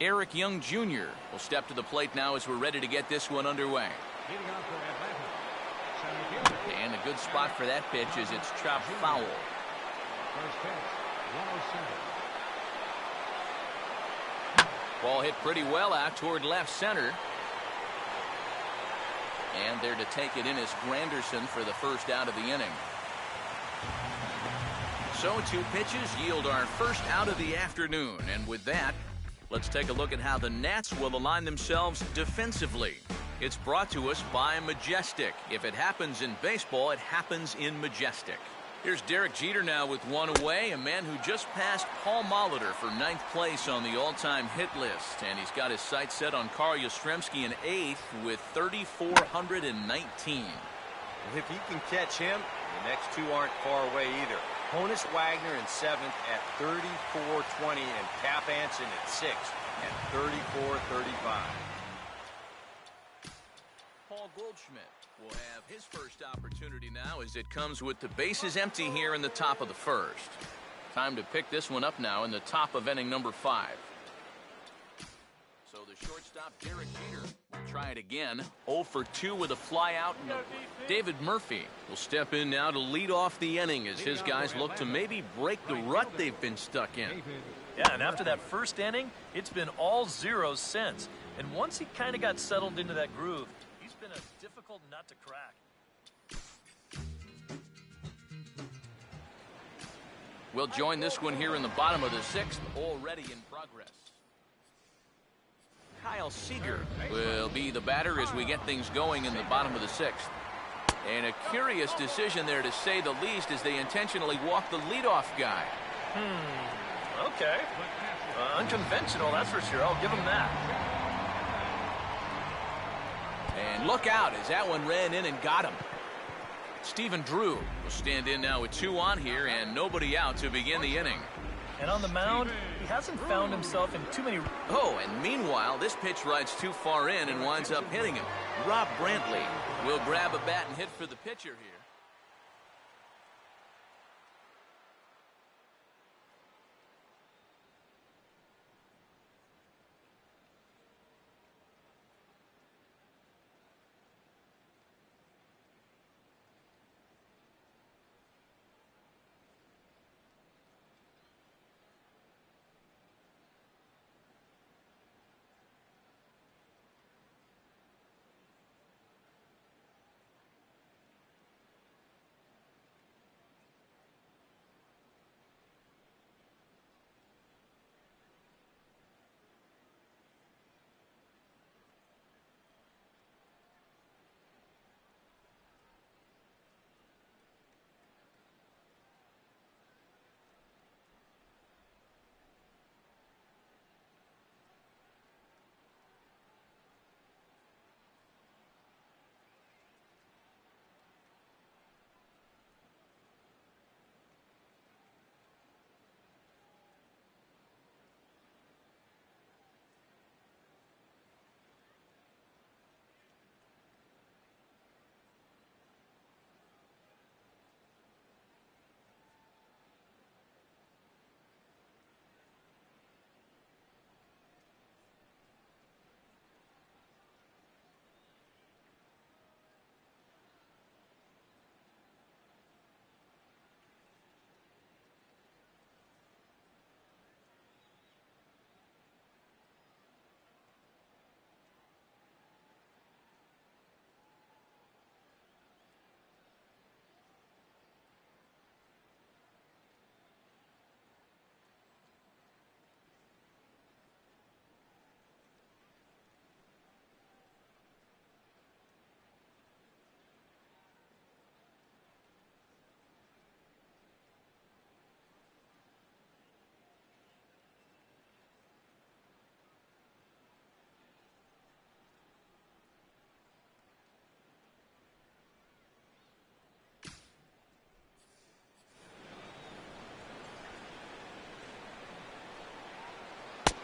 Eric Young Jr. will step to the plate now as we're ready to get this one underway. And a good spot for that pitch as it's chopped foul. Ball hit pretty well out toward left center. And there to take it in is Granderson for the first out of the inning. So 2 pitches yield our first out of the afternoon. And with that, let's take a look at how the Nats will align themselves defensively. It's brought to us by Majestic. If it happens in baseball, it happens in Majestic. Here's Derek Jeter now with one away, a man who just passed Paul Molitor for 9th place on the all-time hit list. And he's got his sights set on Carl Yastrzemski in 8th with 3,419. If he can catch him, the next 2 aren't far away either. Honus Wagner in 7th at 34.20 and Cap Anson at 6th at 34.35. Paul Goldschmidt will have his first opportunity now as it comes with the bases empty here in the top of the first. Time to pick this one up now in the top of inning number 5. So the shortstop Derek Jeter will try it again. 0 for 2 with a fly out. David Murphy will step in now to lead off the inning as his guys look to maybe break the rut they've been stuck in. Yeah, and after that first inning, it's been all zeros since. And once he kind of got settled into that groove, he's been a difficult nut to crack. We'll join this one here in the bottom of the 6th, already in progress. Kyle Seager will be the batter as we get things going in the bottom of the 6th. And a curious decision there, to say the least, as they intentionally walk the leadoff guy. Okay. Unconventional, that's for sure. I'll give him that. And look out as that one ran in and got him. Stephen Drew will stand in now with 2 on here and nobody out to begin the inning. And on the mound, he hasn't found himself in too many... Oh, and meanwhile, this pitch rides too far in and winds up hitting him. Rob Brantley will grab a bat and hit for the pitcher here.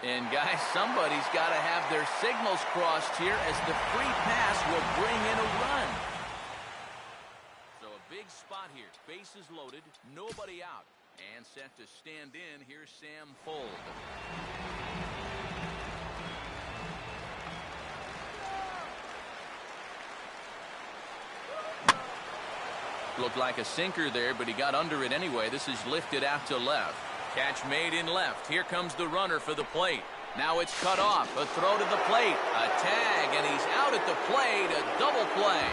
And guys, somebody's got to have their signals crossed here as the free pass will bring in a run. So a big spot here. Bases loaded, nobody out. And set to stand in, here's Sam Fuld. Looked like a sinker there, but he got under it anyway. This is lifted out to left. Catch made in left. Here comes the runner for the plate. Now it's cut off. A throw to the plate. A tag, and he's out at the plate. A double play.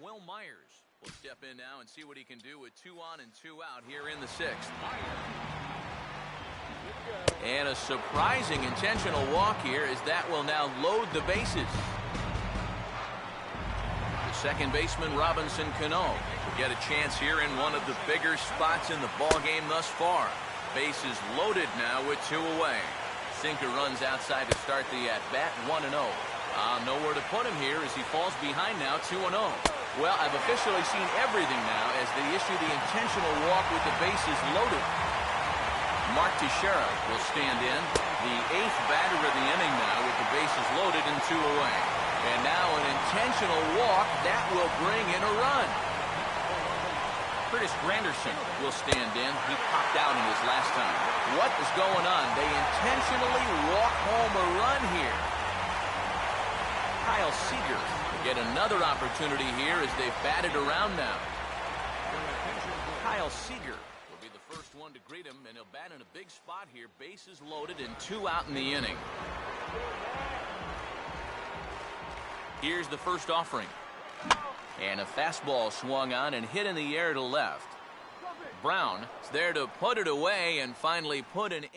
Will Myers will step in now and see what he can do with 2 on and 2 out here in the 6th. And a surprising intentional walk here as that will now load the bases. The second baseman, Robinson Cano, will get a chance here in one of the bigger spots in the ballgame thus far. Bases loaded now with 2 away. Sinker runs outside to start the at-bat, 1-0. Nowhere to put him here as he falls behind now, 2-0. Well, I've officially seen everything now as they issue the intentional walk with the bases loaded. Mark Teixeira will stand in, the 8th batter of the inning now with the bases loaded and 2 away. And now an intentional walk that will bring in a run. Curtis Granderson will stand in. He popped out in his last time. What is going on? They intentionally walk home a run here. Kyle Seager will get another opportunity here as they've batted around now. Kyle Seager will be the first one to greet him, and he'll bat in a big spot here. Bases loaded and 2 out in the inning. Here's the first offering. And a fastball swung on and hit in the air to left. Brown is there to put it away and finally put an in.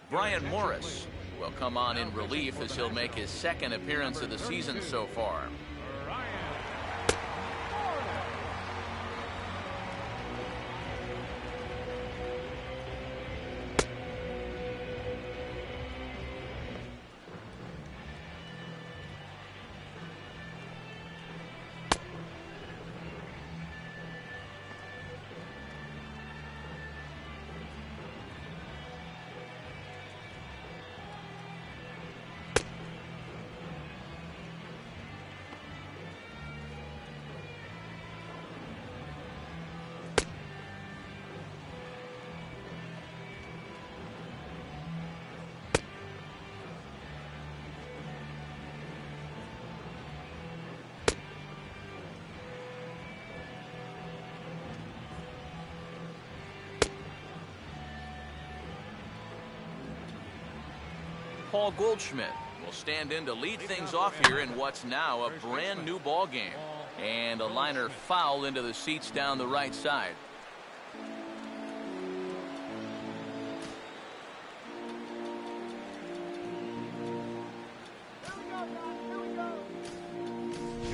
Brian Morris will come on in relief as he'll make his 2nd appearance of the season so far. Paul Goldschmidt will stand in to lead things off here in what's now a brand new ball game. And a liner foul into the seats down the right side.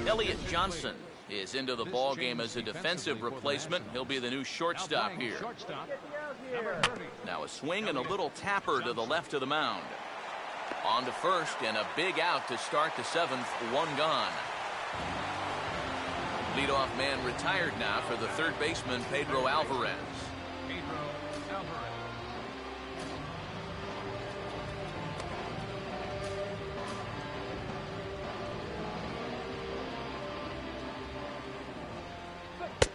Elliott Johnson is into the ball game as a defensive replacement. He'll be the new shortstop here. Now a swing and a little tapper to the left of the mound. On to first and a big out to start the 7th, 1 gone. Leadoff man retired now for the 3rd baseman, Pedro Alvarez.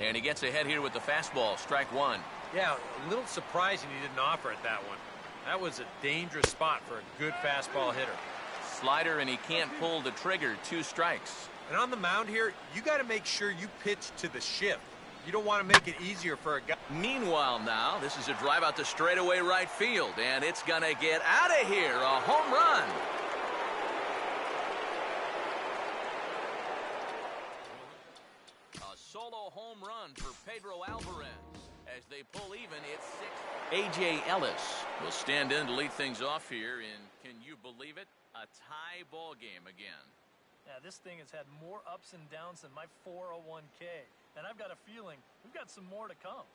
And he gets ahead here with the fastball, strike 1. Yeah, a little surprising he didn't offer it that one. That was a dangerous spot for a good fastball hitter. Slider, and he can't pull the trigger, 2 strikes. And on the mound here, you got to make sure you pitch to the shift. You don't want to make it easier for a guy. Meanwhile now, this is a drive out to straightaway right field, and it's going to get out of here, a home run. A solo home run for Pedro Alvarez. As they pull even, it's 6. A.J. Ellis will stand in to lead things off here in, can you believe it, a tie ball game again. Yeah, this thing has had more ups and downs than my 401k, and I've got a feeling we've got some more to come.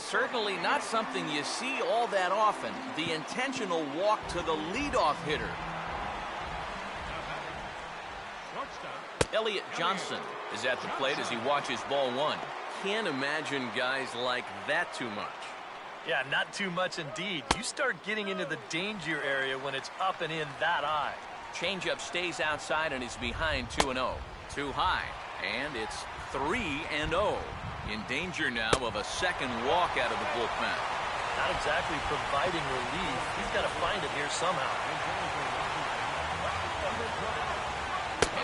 Certainly not something you see all that often. The intentional walk to the leadoff hitter. Elliott Johnson is at the plate as he watches ball one. Can't imagine guys like that too much. Yeah, not too much indeed. You start getting into the danger area when it's up and in that high. Changeup stays outside and is behind 2-0. Too high, and it's 3-0. In danger now of a second walk out of the bullpen. Not exactly providing relief. He's got to find it here somehow.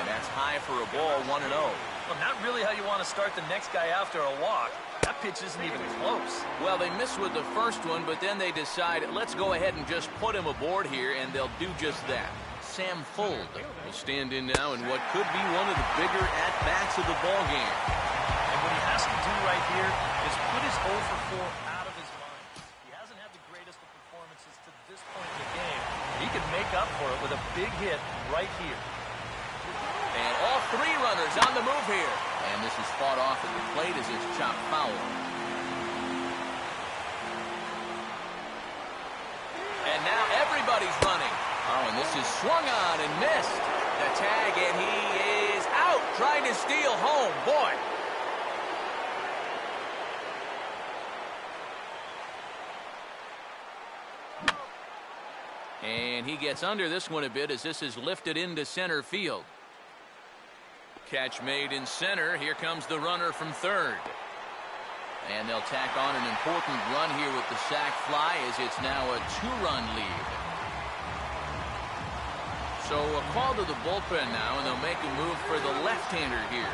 And that's high for a ball, 1-0. Well, not really how you want to start the next guy after a walk. That pitch isn't even close. Well, they missed with the first one, but then they decide, let's go ahead and just put him aboard here, and they'll do just that. Sam Fuld will stand in now in what could be one of the bigger at-bats of the ballgame. And what he has to do right here is put his 0 for 4 out of his mind. He hasn't had the greatest of performances to this point in the game. He could make up for it with a big hit right here. And all three runners on the move here. And this is fought off at the plate as it's chopped foul. And now everybody's running. Oh, and this is swung on and missed. The tag, and he is out trying to steal home. Boy. And he gets under this one a bit as this is lifted into center field. Catch made in center. Here comes the runner from third. And they'll tack on an important run here with the sac fly as it's now a 2-run lead. So a call to the bullpen now, and they'll make a move for the left-hander here.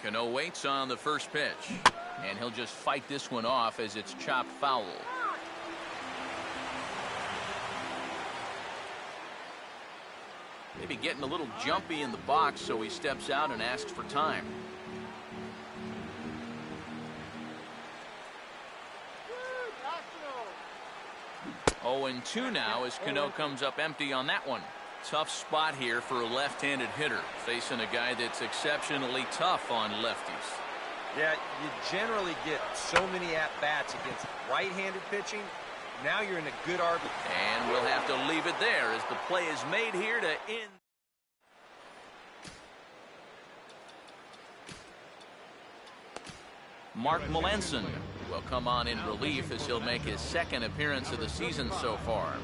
Cano waits on the first pitch, and he'll just fight this one off as it's chopped foul. Maybe getting a little jumpy in the box, so he steps out and asks for time. 0-2 now as Cano comes up empty on that one. Tough spot here for a left-handed hitter, facing a guy that's exceptionally tough on lefties. Yeah, you generally get so many at-bats against right-handed pitching. Now you're in a good RB. And we'll have to leave it there as the play is made here to end. Mark Melanson will come on in relief as he'll make his second appearance of the season so far.